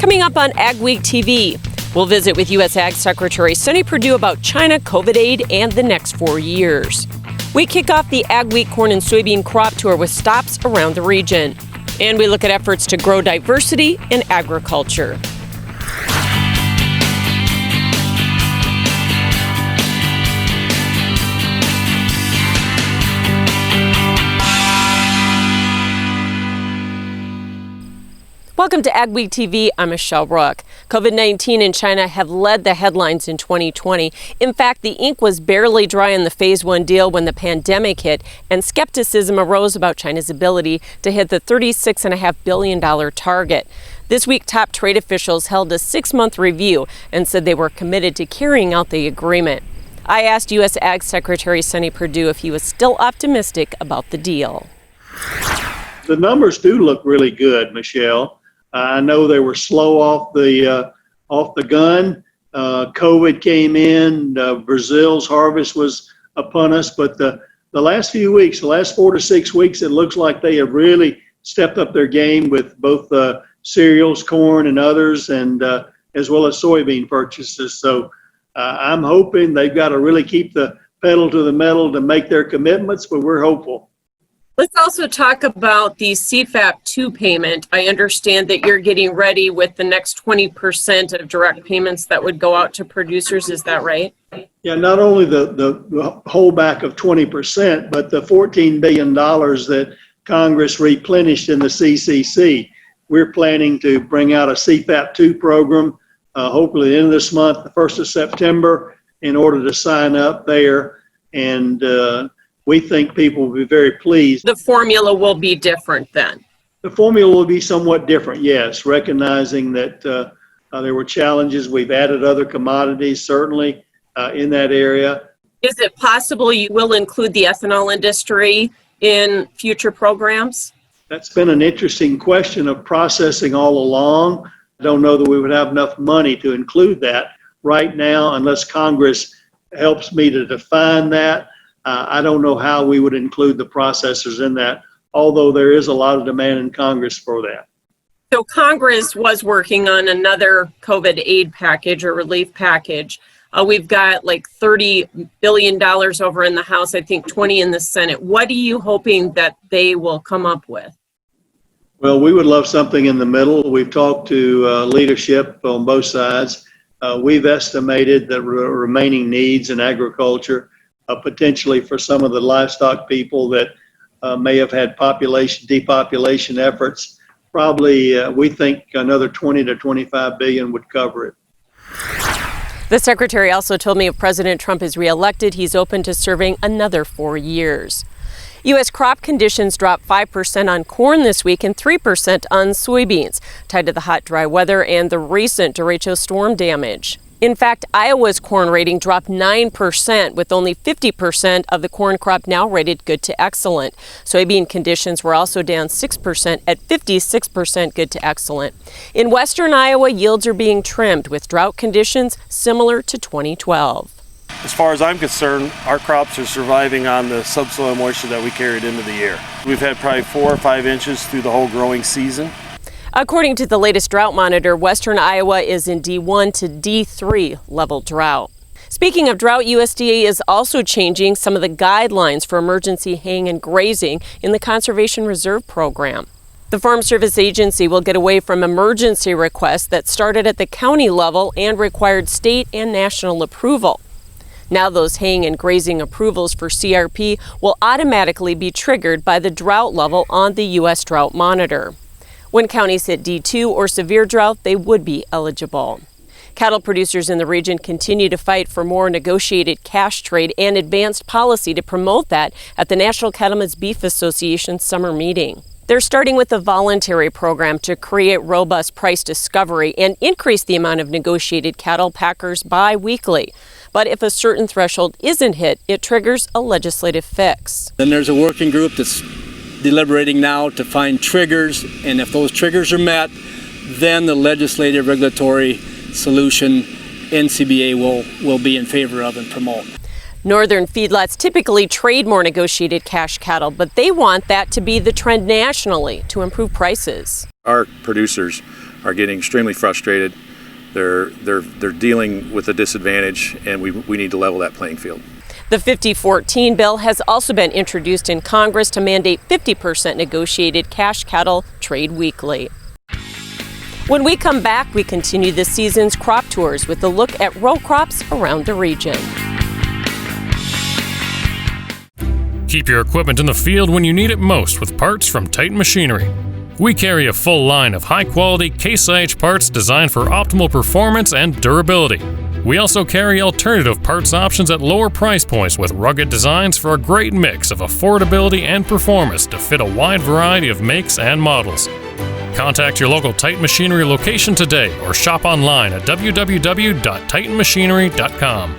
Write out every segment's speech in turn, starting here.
Coming up on AgweekTV, we'll visit with U.S. Ag Secretary Sonny Perdue about China, COVID aid, and the next 4 years. We kick off the Agweek corn and soybean crop tour with stops around the region. And we look at efforts to grow diversity in agriculture. Welcome to AgweekTV. I'm Michelle Rook. COVID-19 in China have led the headlines in 2020. In fact, the ink was barely dry on the Phase 1 deal when the pandemic hit, and skepticism arose about China's ability to hit the $36.5 billion target. This week, top trade officials held a 6-month review and said they were committed to carrying out the agreement. I asked U.S. Ag Secretary Sonny Perdue if he was still optimistic about the deal. The numbers do look really good, Michelle. I know they were slow off the gun. COVID came in. Brazil's harvest was upon us, but the last few weeks, the last 4 to 6 weeks, it looks like they have really stepped up their game with both cereals, corn, and others, and as well as soybean purchases. So I'm hoping they've got to really keep the pedal to the metal to make their commitments, but we're hopeful. Let's also talk about the CFAP2 payment. I understand that you're getting ready with the next 20% of direct payments that would go out to producers. Is that right? Yeah, not only the holdback of 20%, but the $14 billion that Congress replenished in the CCC. We're planning to bring out a CFAP2 program, hopefully at the end of this month, the 1st of September, in order to sign up there. And we think people will be very pleased. The formula will be different then? The formula will be somewhat different, yes, recognizing that there were challenges. We've added other commodities, certainly, in that area. Is it possible you will include the ethanol industry in future programs? That's been an interesting question of processing all along. I don't know that we would have enough money to include that right now unless Congress helps me to define that. I don't know how we would include the processors in that, although there is a lot of demand in Congress for that. So Congress was working on another COVID aid package or relief package. We've got like $30 billion over in the House, I think 20 in the Senate. What are you hoping that they will come up with? Well, we would love something in the middle. We've talked to leadership on both sides. We've estimated the remaining needs in agriculture, potentially for some of the livestock people that may have had depopulation efforts. Probably, we think another 20 to 25 billion would cover it. The secretary also told me if President Trump is reelected, he's open to serving another 4 years. U.S. crop conditions dropped 5% on corn this week and 3% on soybeans, tied to the hot, dry weather and the recent derecho storm damage. In fact, Iowa's corn rating dropped 9%, with only 50% of the corn crop now rated good to excellent. Soybean conditions were also down 6% at 56% good to excellent. In western Iowa, yields are being trimmed with drought conditions similar to 2012. As far as I'm concerned, our crops are surviving on the subsoil moisture that we carried into the year. We've had probably 4 or 5 inches through the whole growing season. According to the latest drought monitor, western Iowa is in D1 to D3 level drought. Speaking of drought, USDA is also changing some of the guidelines for emergency haying and grazing in the Conservation Reserve Program. The Farm Service Agency will get away from emergency requests that started at the county level and required state and national approval. Now those haying and grazing approvals for CRP will automatically be triggered by the drought level on the U.S. Drought Monitor. When counties hit D2 or severe drought, they would be eligible. Cattle producers in the region continue to fight for more negotiated cash trade and advanced policy to promote that at the National Cattlemen's Beef Association summer meeting. They're starting with a voluntary program to create robust price discovery and increase the amount of negotiated cattle packers bi-weekly. But if a certain threshold isn't hit, it triggers a legislative fix. Then there's a working group that's deliberating now to find triggers, and if those triggers are met, then the legislative regulatory solution NCBA will be in favor of and promote. Northern feedlots typically trade more negotiated cash cattle, but they want that to be the trend nationally to improve prices. Our producers are getting extremely frustrated. They're dealing with a disadvantage, and we need to level that playing field. The 5014 bill has also been introduced in Congress to mandate 50% negotiated cash cattle trade weekly. When we come back, we continue this season's crop tours with a look at row crops around the region. Keep your equipment in the field when you need it most with parts from Titan Machinery. We carry a full line of high-quality Case IH parts designed for optimal performance and durability. We also carry alternative parts options at lower price points with rugged designs for a great mix of affordability and performance to fit a wide variety of makes and models. Contact your local Titan Machinery location today or shop online at www.titanmachinery.com.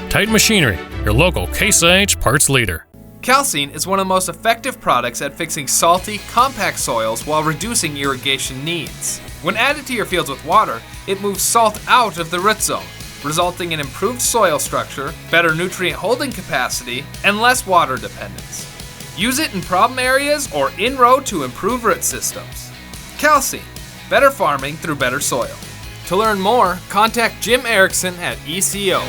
Titan Machinery, your local Case IH parts leader. Calcine is one of the most effective products at fixing salty, compact soils while reducing irrigation needs. When added to your fields with water, it moves salt out of the root zone, resulting in improved soil structure, better nutrient holding capacity, and less water dependence. Use it in problem areas or in-row to improve root systems. Calcine, better farming through better soil. To learn more, contact Jim Erickson at ECO.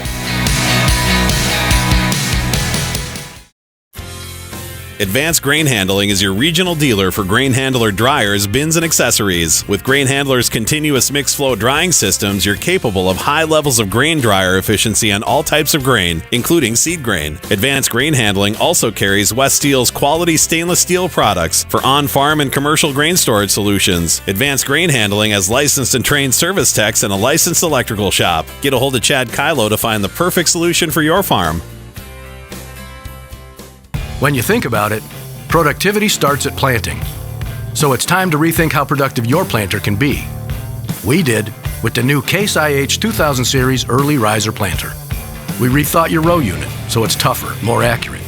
Advanced Grain Handling is your regional dealer for grain handler dryers, bins, and accessories. With Grain Handler's continuous mixed flow drying systems, you're capable of high levels of grain dryer efficiency on all types of grain, including seed grain. Advanced Grain Handling also carries West Steel's quality stainless steel products for on-farm and commercial grain storage solutions. Advanced Grain Handling has licensed and trained service techs and a licensed electrical shop. Get a hold of Chad Kylo to find the perfect solution for your farm. When you think about it, productivity starts at planting. So it's time to rethink how productive your planter can be. We did with the new Case IH 2000 Series Early Riser Planter. We rethought your row unit so it's tougher, more accurate.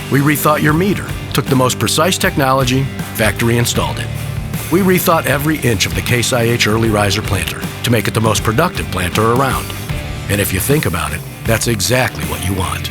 We rethought your meter, took the most precise technology, factory installed it. We rethought every inch of the Case IH Early Riser Planter to make it the most productive planter around. And if you think about it, that's exactly what you want.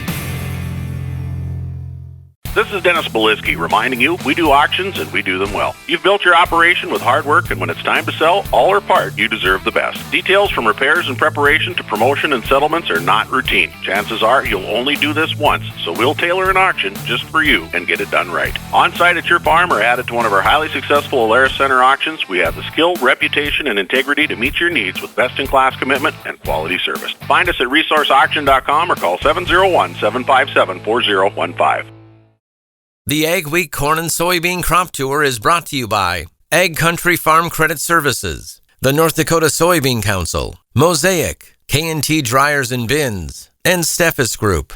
This is Dennis Belisky reminding you we do auctions and we do them well. You've built your operation with hard work, and when it's time to sell, all or part, you deserve the best. Details from repairs and preparation to promotion and settlements are not routine. Chances are you'll only do this once, so we'll tailor an auction just for you and get it done right. On site at your farm or added to one of our highly successful Alaris Center auctions, we have the skill, reputation, and integrity to meet your needs with best-in-class commitment and quality service. Find us at resourceauction.com or call 701-757-4015. The Agweek Corn and Soybean Crop Tour is brought to you by Ag Country Farm Credit Services, the North Dakota Soybean Council, Mosaic, K&T Dryers and Bins, and Steffes Group.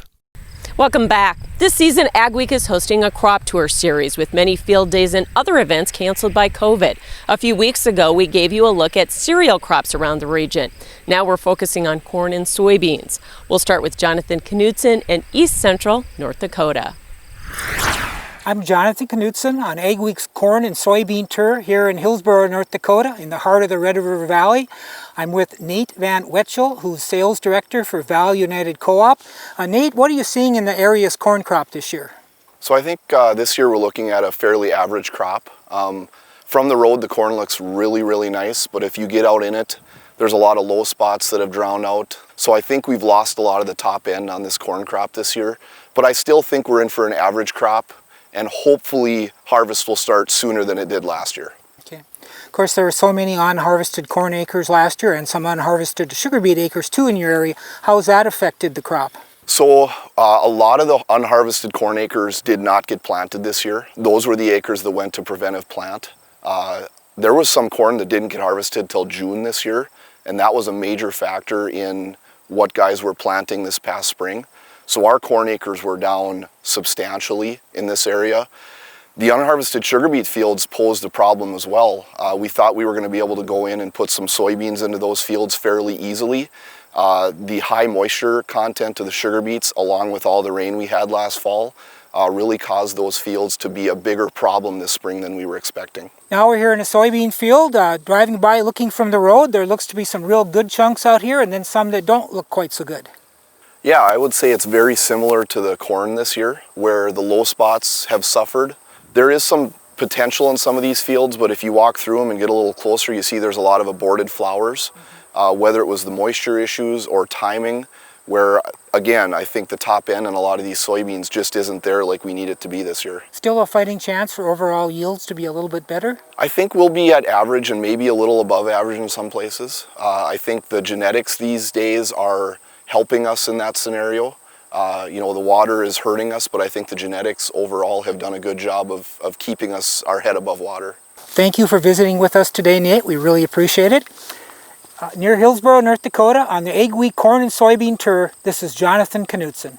Welcome back. This season, Agweek is hosting a crop tour series with many field days and other events canceled by COVID. A few weeks ago, we gave you a look at cereal crops around the region. Now we're focusing on corn and soybeans. We'll start with Jonathan Knudsen in East Central, North Dakota. I'm Jonathan Knudsen on Agweek's Corn and Soybean Tour here in Hillsboro, North Dakota, in the heart of the Red River Valley. I'm with Nate Van Wetschel, who's Sales Director for Valley United Co-op. Nate, what are you seeing in the area's corn crop this year? So I think this year we're looking at a fairly average crop. From the road, the corn looks really, really nice, but if you get out in it, there's a lot of low spots that have drowned out. So I think we've lost a lot of the top end on this corn crop this year, but I still think we're in for an average crop, and hopefully harvest will start sooner than it did last year. Okay. Of course, there were so many unharvested corn acres last year and some unharvested sugar beet acres too in your area. How has that affected the crop? So a lot of the unharvested corn acres did not get planted this year. Those were the acres that went to preventive plant. There was some corn that didn't get harvested till June this year, and that was a major factor in what guys were planting this past spring. So our corn acres were down substantially in this area. The unharvested sugar beet fields posed a problem as well. We thought we were going to be able to go in and put some soybeans into those fields fairly easily. The high moisture content of the sugar beets, along with all the rain we had last fall, really caused those fields to be a bigger problem this spring than we were expecting. Now we're here in a soybean field, driving by looking from the road. There looks to be some real good chunks out here and then some that don't look quite so good. Yeah, I would say it's very similar to the corn this year, where the low spots have suffered. There is some potential in some of these fields, but if you walk through them and get a little closer, you see there's a lot of aborted flowers, whether it was the moisture issues or timing, where again, I think the top end in a lot of these soybeans just isn't there like we need it to be this year. Still a fighting chance for overall yields to be a little bit better? I think we'll be at average and maybe a little above average in some places. I think the genetics these days are helping us in that scenario. You know, the water is hurting us, but I think the genetics overall have done a good job of keeping our head above water. Thank you for visiting with us today, Nate. We really appreciate it. Near Hillsboro, North Dakota, on the Agweek Corn and Soybean Tour, this is Jonathan Knutson.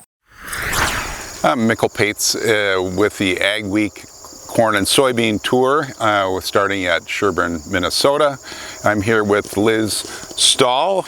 I'm Mikkel Pates with the Agweek Corn and Soybean Tour. We're starting at Sherburne, Minnesota. I'm here with Liz Stahl.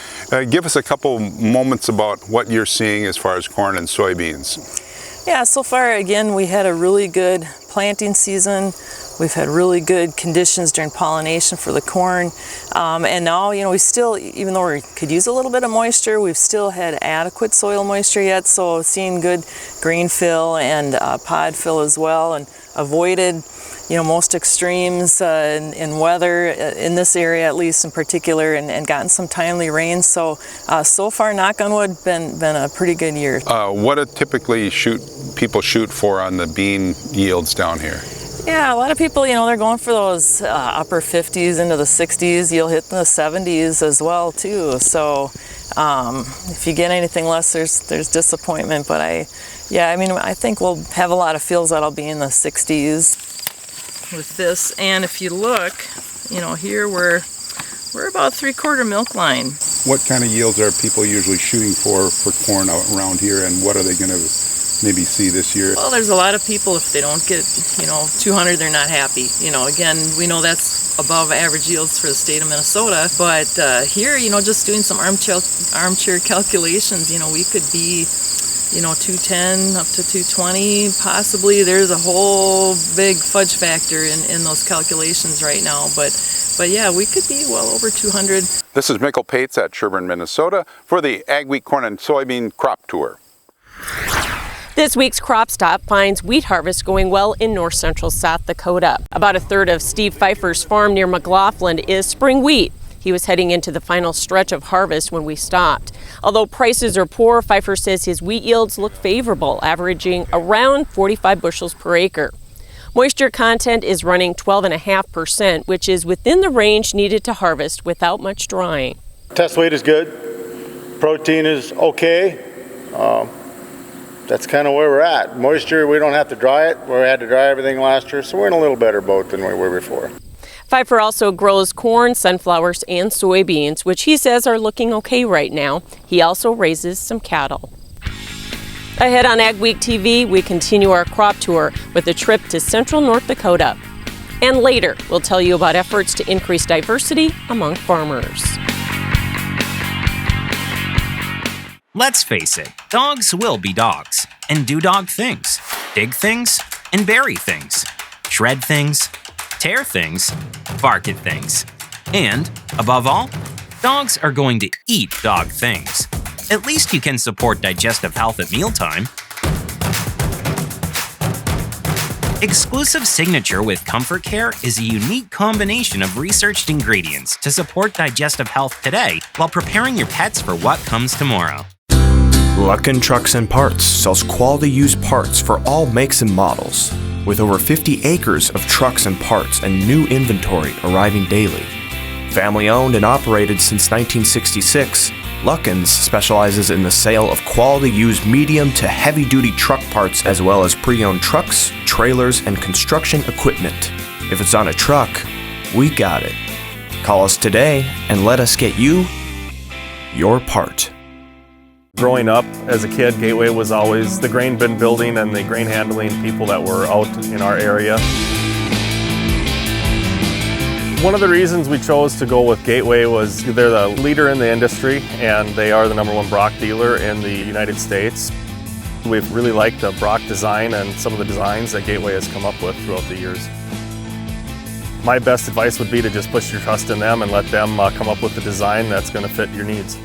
Give us a couple moments about what you're seeing as far as corn and soybeans. Yeah, so far again we had a really good planting season. We've had really good conditions during pollination for the corn. And now, you know, we still, even though we could use a little bit of moisture, we've still had adequate soil moisture yet. So seeing good grain fill and pod fill as well, and avoided, you know, most extremes in weather in this area, at least in particular, and gotten some timely rain. So, so far, knock on wood, been a pretty good year. What do typically people shoot for on the bean yields down here? Yeah, a lot of people, you know, they're going for those upper 50s into the 60s. You'll hit the 70s as well too. So if you get anything less, there's disappointment. But I think we'll have a lot of fields that'll be in the 60s with this. And if you look, you know, here we're about 3/4 milk line. What kind of yields are people usually shooting for corn out around here, and what are they going to maybe see this year? Well, there's a lot of people, if they don't get, you know, 200, they're not happy. You know, again, we know that's above average yields for the state of Minnesota, but here, you know, just doing some armchair calculations, you know, we could be, you know, 210 up to 220 possibly. There's a whole big fudge factor in those calculations right now, but yeah, we could be well over 200. This is Mikkel Pates at Sherburne, Minnesota for the Agweek Corn and Soybean Crop Tour. This week's Crop Stop finds wheat harvest going well in north central South Dakota. About a third of Steve Pfeiffer's farm near McLaughlin is spring wheat. He was heading into the final stretch of harvest when we stopped. Although prices are poor, Pfeiffer says his wheat yields look favorable, averaging around 45 bushels per acre. Moisture content is running 12.5%, which is within the range needed to harvest without much drying. Test weight is good. Protein is okay. That's kind of where we're at. Moisture, we don't have to dry it. We had to dry everything last year, so we're in a little better boat than we were before. Pfeiffer also grows corn, sunflowers, and soybeans, which he says are looking okay right now. He also raises some cattle. Ahead on AgweekTV, we continue our crop tour with a trip to central North Dakota. And later, we'll tell you about efforts to increase diversity among farmers. Let's face it, dogs will be dogs and do dog things. Dig things and bury things. Shred things, tear things, bark at things. And, above all, dogs are going to eat dog things. At least you can support digestive health at mealtime. Exclusive Signature with Comfort Care is a unique combination of researched ingredients to support digestive health today while preparing your pets for what comes tomorrow. Luckin Trucks and Parts sells quality used parts for all makes and models. With over 50 acres of trucks and parts and new inventory arriving daily. Family owned and operated since 1966, Luckin's specializes in the sale of quality used medium to heavy duty truck parts as well as pre-owned trucks, trailers, and construction equipment. If it's on a truck, we got it. Call us today and let us get you your part. Growing up as a kid, Gateway was always the grain bin building and the grain handling people that were out in our area. One of the reasons we chose to go with Gateway was they're the leader in the industry and they are the #1 Brock dealer in the United States. We've really liked the Brock design and some of the designs that Gateway has come up with throughout the years. My best advice would be to just put your trust in them and let them come up with the design that's going to fit your needs.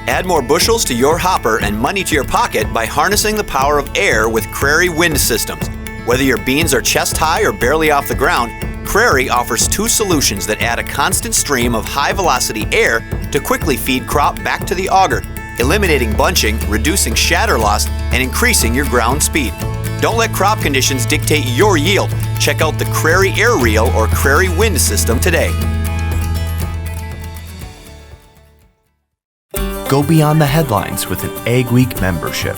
Add more bushels to your hopper and money to your pocket by harnessing the power of air with Crary Wind Systems. Whether your beans are chest high or barely off the ground, Prairie offers 2 solutions that add a constant stream of high-velocity air to quickly feed crop back to the auger, eliminating bunching, reducing shatter loss, and increasing your ground speed. Don't let crop conditions dictate your yield. Check out the Prairie Air Reel or Prairie Wind System today. Go beyond the headlines with an Agweek membership.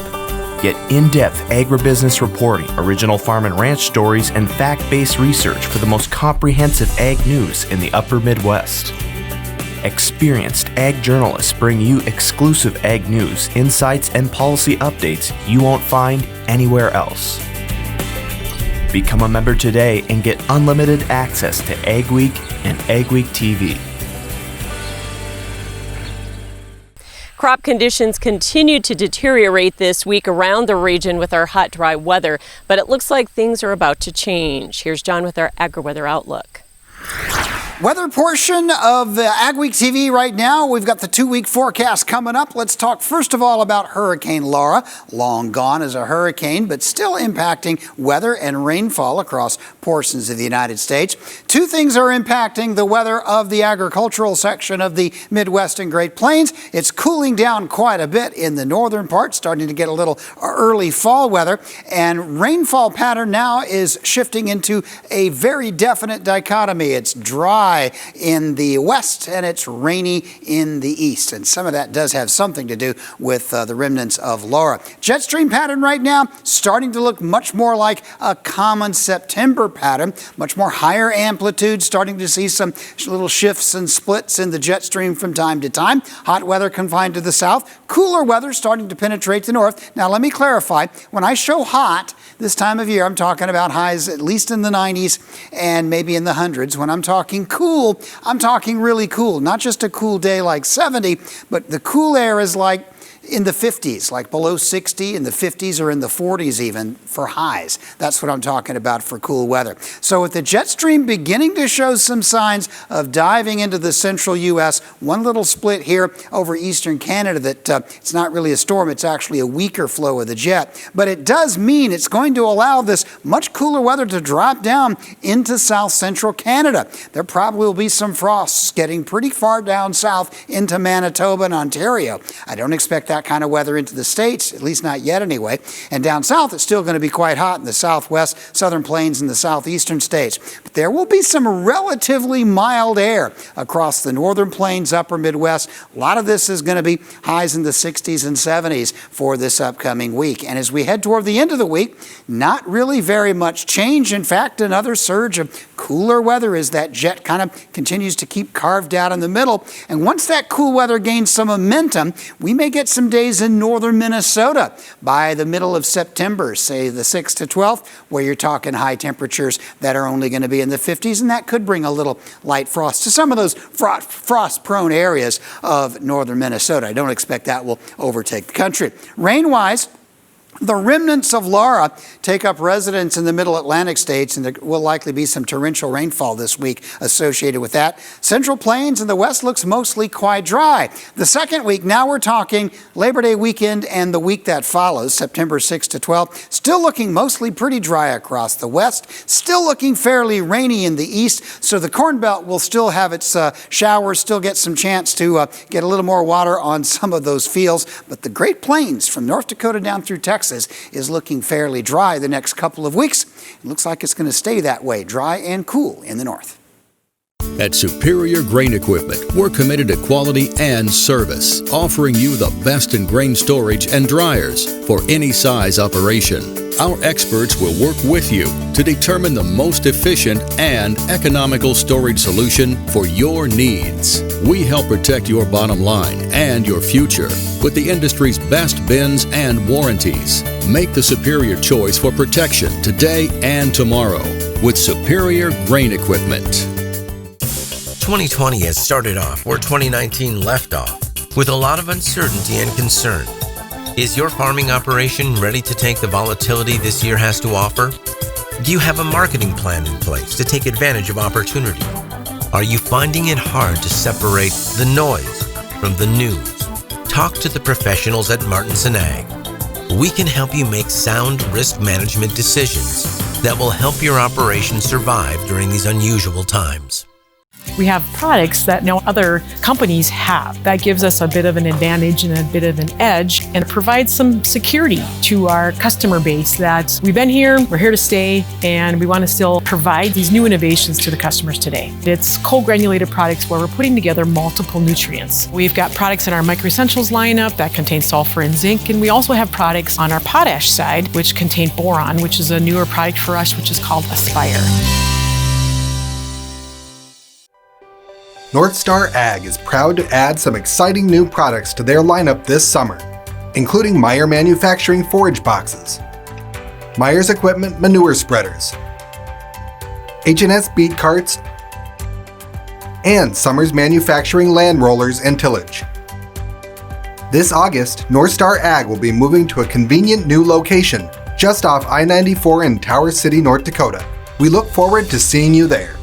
Get in-depth agribusiness reporting, original farm and ranch stories, and fact-based research for the most comprehensive ag news in the upper Midwest. Experienced ag journalists bring you exclusive ag news, insights, and policy updates you won't find anywhere else. Become a member today and get unlimited access to Agweek and AgweekTV. Crop conditions continue to deteriorate this week around the region with our hot, dry weather, but it looks like things are about to change. Here's John with our AgriWeather Outlook. Weather portion of the Agweek TV right now. We've got the 2-week forecast coming up. Let's talk first of all about Hurricane Laura. Long gone as a hurricane, but still impacting weather and rainfall across portions of the United States. 2 things are impacting the weather of the agricultural section of the Midwest and Great Plains. It's cooling down quite a bit in the northern part, starting to get a little early fall weather. And rainfall pattern now is shifting into a very definite dichotomy. It's dry in the west and it's rainy in the east, and some of that does have something to do with the remnants of Laura. Jet stream pattern right now starting to look much more like a common September pattern, much more higher amplitude, starting to see some little shifts and splits in the jet stream from time to time. Hot weather confined to the south, cooler weather starting to penetrate the north. Now let me clarify, when I show hot this time of year, I'm talking about highs at least in the 90s and maybe in the hundreds. When I'm talking cool, I'm talking really cool, not just a cool day like 70, but the cool air is like in the 50s, like below 60, in the 50s or in the 40s even for highs. That's what I'm talking about for cool weather. So with the jet stream beginning to show some signs of diving into the central U.S., one little split here over eastern Canada that it's not really a storm, it's actually a weaker flow of the jet. But it does mean it's going to allow this much cooler weather to drop down into south central Canada. There probably will be some frosts getting pretty far down south into Manitoba and Ontario. I don't expect that kind of weather into the States, at least not yet anyway. And down south, it's still going to be quite hot in the southwest, southern plains, and the southeastern states. But there will be some relatively mild air across the northern plains, upper Midwest. A lot of this is going to be highs in the 60s and 70s for this upcoming week. And as we head toward the end of the week, not really very much change. In fact, another surge of cooler weather as that jet kind of continues to keep carved out in the middle. And once that cool weather gains some momentum, we may get some days in northern Minnesota by the middle of September, say the 6th to 12th, where you're talking high temperatures that are only going to be in the 50s, and that could bring a little light frost to some of those frost-prone areas of northern Minnesota. I don't expect that will overtake the country. Rain-wise, the remnants of Laura take up residence in the middle Atlantic states, and there will likely be some torrential rainfall this week associated with that. Central Plains in the west looks mostly quite dry. The second week, now we're talking Labor Day weekend and the week that follows, September 6th to 12th, still looking mostly pretty dry across the west, still looking fairly rainy in the east, so the Corn Belt will still have its showers, still get some chance to get a little more water on some of those fields, but the Great Plains from North Dakota down through Texas is looking fairly dry the next couple of weeks. It looks like it's going to stay that way, dry and cool in the north. At Superior Grain Equipment, we're committed to quality and service, offering you the best in grain storage and dryers for any size operation. Our experts will work with you to determine the most efficient and economical storage solution for your needs. We help protect your bottom line and your future with the industry's best bins and warranties. Make the superior choice for protection today and tomorrow with Superior Grain Equipment. 2020 has started off where 2019 left off, with a lot of uncertainty and concern. Is your farming operation ready to take the volatility this year has to offer? Do you have a marketing plan in place to take advantage of opportunity? Are you finding it hard to separate the noise from the news? Talk to the professionals at Martinson Ag. We can help you make sound risk management decisions that will help your operation survive during these unusual times. We have products that no other companies have. That gives us a bit of an advantage and a bit of an edge, and it provides some security to our customer base that we've been here, we're here to stay, and we want to still provide these new innovations to the customers today. It's cold granulated products where we're putting together multiple nutrients. We've got products in our Micro Essentials lineup that contain sulfur and zinc, and we also have products on our potash side which contain boron, which is a newer product for us, which is called Aspire. North Star Ag is proud to add some exciting new products to their lineup this summer, including Meyer Manufacturing forage boxes, Myers Equipment manure spreaders, H&S beet carts, and Summers Manufacturing land rollers and tillage. This August, North Star Ag will be moving to a convenient new location just off I-94 in Tower City, North Dakota. We look forward to seeing you there.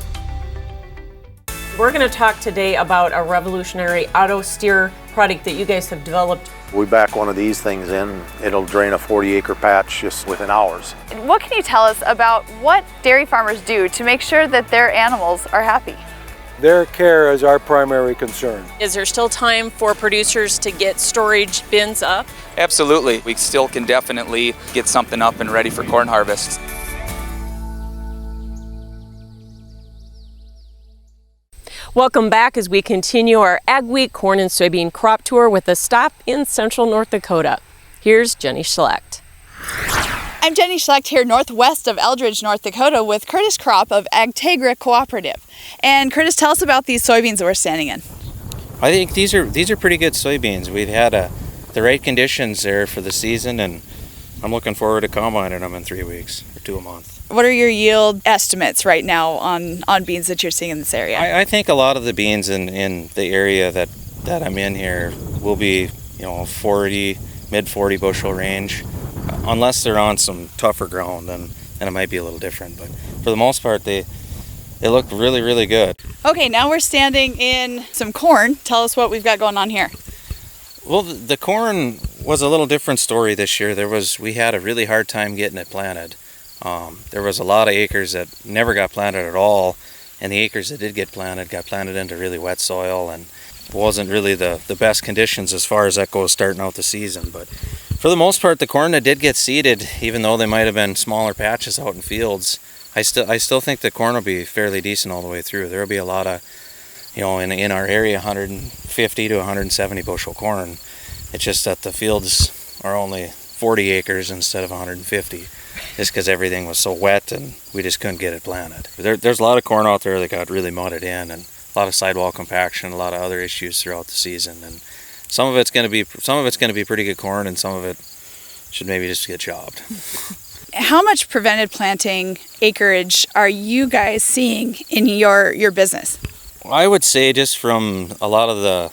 We're going to talk today about a revolutionary auto steer product that you guys have developed. We back one of these things in, it'll drain a 40-acre patch just within hours. What can you tell us about what dairy farmers do to make sure that their animals are happy? Their care is our primary concern. Is there still time for producers to get storage bins up? Absolutely. We still can definitely get something up and ready for corn harvest. Welcome back as we continue our Agweek corn and soybean crop tour with a stop in central North Dakota. Here's Jenny Schlecht. I'm Jenny Schlecht here northwest of Eldridge, North Dakota with Curtis Kropp of Agtegra Cooperative. And Curtis, tell us about these soybeans that we're standing in. I think these are pretty good soybeans. We've had the right conditions there for the season, and I'm looking forward to combining them in 3 weeks or 2 a month. What are your yield estimates right now on beans that you're seeing in this area? I think a lot of the beans in the area that I'm in here will be, 40, mid 40 bushel range, unless they're on some tougher ground, then it might be a little different. But for the most part, they look really, really good. Okay, now we're standing in some corn. Tell us what we've got going on here. Well, the corn was a little different story this year. We had a really hard time getting it planted. There was a lot of acres that never got planted at all, and the acres that did get planted into really wet soil, and wasn't really the best conditions as far as that goes starting out the season. But for the most part, the corn that did get seeded, even though they might have been smaller patches out in fields, I still think the corn will be fairly decent all the way through. There will be a lot of, in our area, 150 to 170 bushel corn. It's just that the fields are only 40 acres instead of 150. Just because everything was so wet and we just couldn't get it planted. There's a lot of corn out there that got really mudded in, and a lot of sidewall compaction, a lot of other issues throughout the season. And some of it's going to be pretty good corn, and some of it should maybe just get chopped. How much prevented planting acreage are you guys seeing in your business? I would say just from a lot of the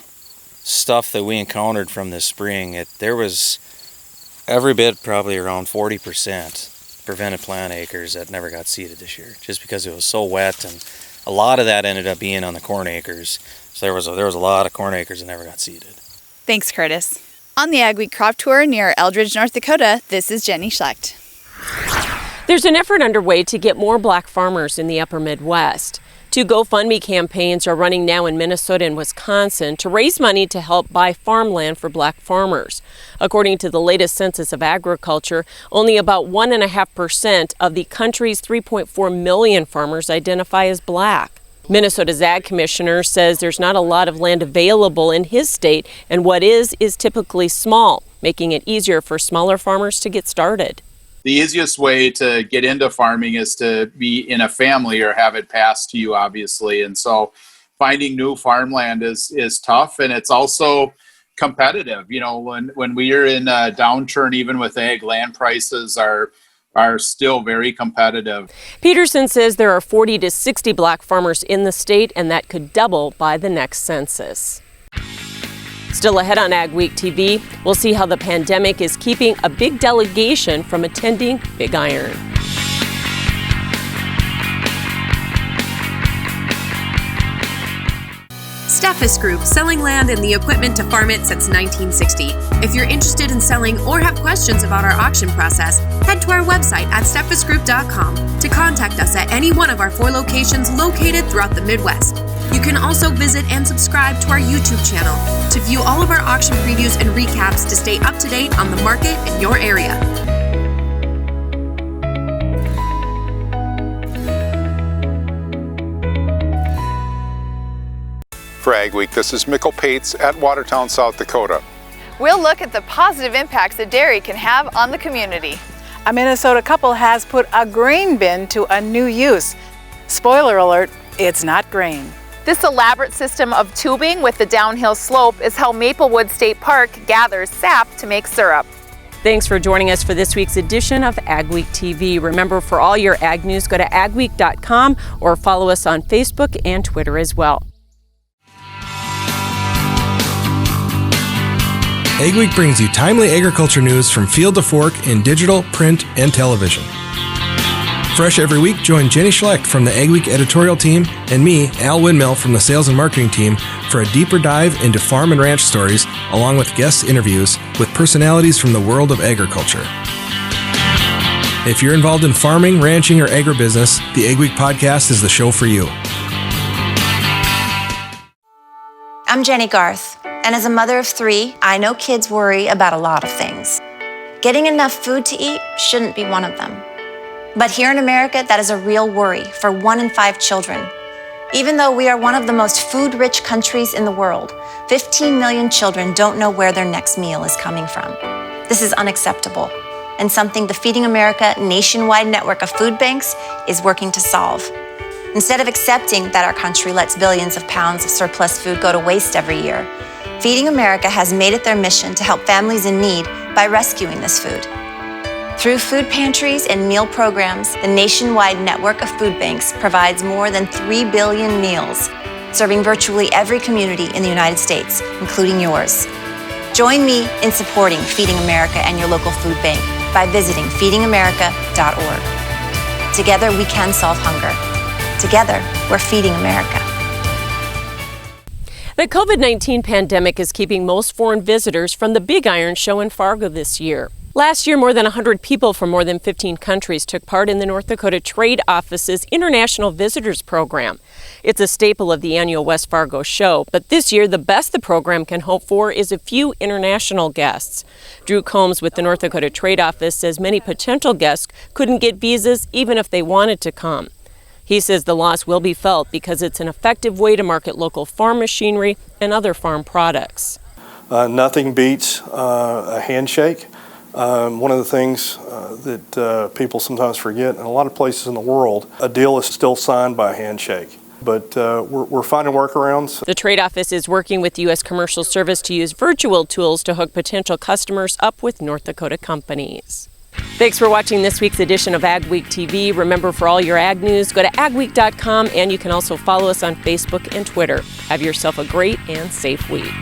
stuff that we encountered from this spring, there was every bit probably around 40% prevented plant acres that never got seeded this year, just because it was so wet, and a lot of that ended up being on the corn acres. So there was a lot of corn acres that never got seeded. Thanks, Curtis. On the Agweek crop tour near Eldridge, North Dakota, this is Jenny Schlecht. There's an effort underway to get more black farmers in the upper Midwest. 2 GoFundMe campaigns are running now in Minnesota and Wisconsin to raise money to help buy farmland for black farmers. According to the latest census of agriculture, only about 1.5% of the country's 3.4 million farmers identify as black. Minnesota's Ag Commissioner says there's not a lot of land available in his state, and what is typically small, making it easier for smaller farmers to get started. The easiest way to get into farming is to be in a family or have it passed to you, obviously. And so finding new farmland is tough, and it's also competitive. When we are in a downturn, even with ag, land prices are still very competitive. Peterson says there are 40 to 60 black farmers in the state, and that could double by the next census. Still ahead on AgweekTV, we'll see how the pandemic is keeping a big delegation from attending Big Iron. Steffes Group, selling land and the equipment to farm it since 1960. If you're interested in selling or have questions about our auction process, head to our website at steffesgroup.com to contact us at any one of our 4 locations located throughout the Midwest. You can also visit and subscribe to our YouTube channel to view all of our auction previews and recaps to stay up to date on the market in your area. For Agweek, this is Mikkel Pates at Watertown, South Dakota. We'll look at the positive impacts that dairy can have on the community. A Minnesota couple has put a grain bin to a new use. Spoiler alert, it's not grain. This elaborate system of tubing with the downhill slope is how Maplewood State Park gathers sap to make syrup. Thanks for joining us for this week's edition of Agweek TV. Remember, for all your ag news, go to agweek.com or follow us on Facebook and Twitter as well. Agweek brings you timely agriculture news from field to fork in digital, print, and television. Fresh every week, join Jenny Schlecht from the Agweek editorial team and me, Al Windmill, from the sales and marketing team for a deeper dive into farm and ranch stories, along with guest interviews with personalities from the world of agriculture. If you're involved in farming, ranching, or agribusiness, the Agweek podcast is the show for you. I'm Jenny Garth, and as a mother of 3, I know kids worry about a lot of things. Getting enough food to eat shouldn't be one of them. But here in America, that is a real worry for 1 in 5 children. Even though we are one of the most food-rich countries in the world, 15 million children don't know where their next meal is coming from. This is unacceptable, and something the Feeding America nationwide network of food banks is working to solve. Instead of accepting that our country lets billions of pounds of surplus food go to waste every year, Feeding America has made it their mission to help families in need by rescuing this food. Through food pantries and meal programs, the nationwide network of food banks provides more than 3 billion meals, serving virtually every community in the United States, including yours. Join me in supporting Feeding America and your local food bank by visiting feedingamerica.org. Together we can solve hunger. Together, we're Feeding America. The COVID-19 pandemic is keeping most foreign visitors from the Big Iron Show in Fargo this year. Last year, more than 100 people from more than 15 countries took part in the North Dakota Trade Office's International Visitors Program. It's a staple of the annual West Fargo show, but this year the best the program can hope for is a few international guests. Drew Combs with the North Dakota Trade Office says many potential guests couldn't get visas even if they wanted to come. He says the loss will be felt because it's an effective way to market local farm machinery and other farm products. Nothing beats a handshake. One of the things that people sometimes forget, in a lot of places in the world, a deal is still signed by a handshake. But we're finding workarounds. The Trade Office is working with the U.S. Commercial Service to use virtual tools to hook potential customers up with North Dakota companies. Thanks for watching this week's edition of Agweek TV. Remember, for all your ag news, go to agweek.com, and you can also follow us on Facebook and Twitter. Have yourself a great and safe week.